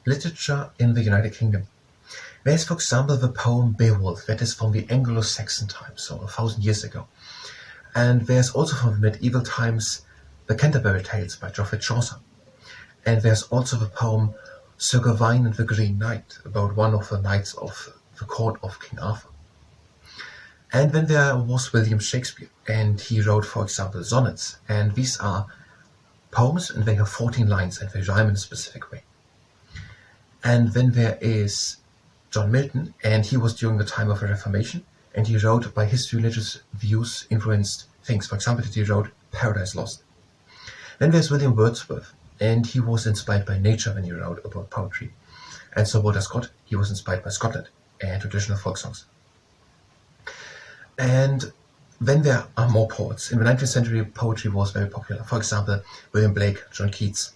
literature in the United Kingdom. There's, for example, the poem Beowulf, that is from the Anglo-Saxon times, so 1,000 years ago. And there's also from the medieval times the Canterbury Tales by Geoffrey Chaucer. And there's also the poem Sir Gawain and the Green Knight, about one of the knights of the court of King Arthur. And then there was William Shakespeare, and he wrote, for example, sonnets. And these are poems, and they have 14 lines, and they rhyme in a specific way. And then there is John Milton, and he was during the time of the Reformation, and he wrote by his religious views influenced things. For example, he wrote Paradise Lost. Then there's William Wordsworth, and he was inspired by nature when he wrote about poetry. And so Walter Scott, he was inspired by Scotland and traditional folk songs. And then there are more poets. In the 19th century, poetry was very popular. For example, William Blake, John Keats,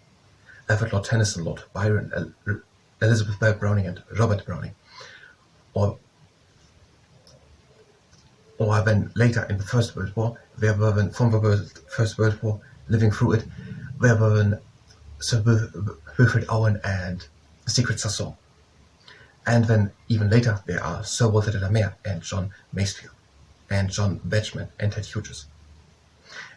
Alfred Lord Tennyson, Lord Byron, Elizabeth Bell Browning, and Robert Browning. Or then later in the First World War, from the First World War, living through it, there were Sir Wilfrid Owen and Sigrid Sassoon. And then even later, there are Sir Walter de la Mare and John Masefield, and John Betjeman and Ted Hughes.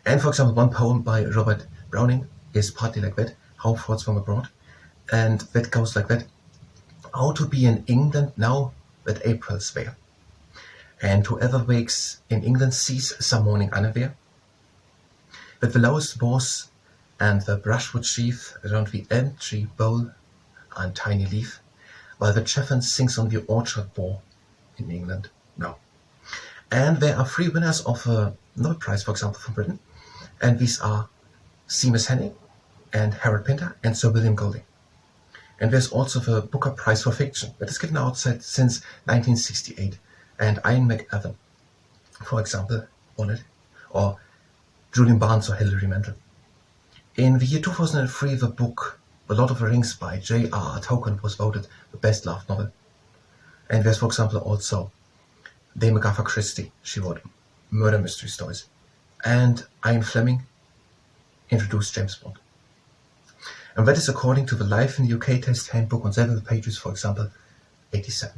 And for example, one poem by Robert Browning is partly like that, Home Thoughts from Abroad, and that goes like that: how to be in England now that April's there, and whoever wakes in England sees some morning unaware, that the lowest boughs and the brushwood sheaf around the elm tree bole and tiny leaf, while the chaffinch sings on the orchard bough in England now. And there are 3 winners of a Nobel Prize, for example, from Britain. And these are Seamus Henning and Harold Pinter and Sir William Golding. And there's also the Booker Prize for Fiction that is given out since 1968. And Ian McEwan, for example, won it. Or Julian Barnes or Hilary Mantel. In the year 2003, the book The Lord of the Rings by J.R.R. Tolkien was voted the best loved novel. And there's, for example, also Dame Agatha Christie. She wrote murder mystery stories. And Ian Fleming introduced James Bond. And that is according to the Life in the UK Test Handbook on several pages, for example, 87.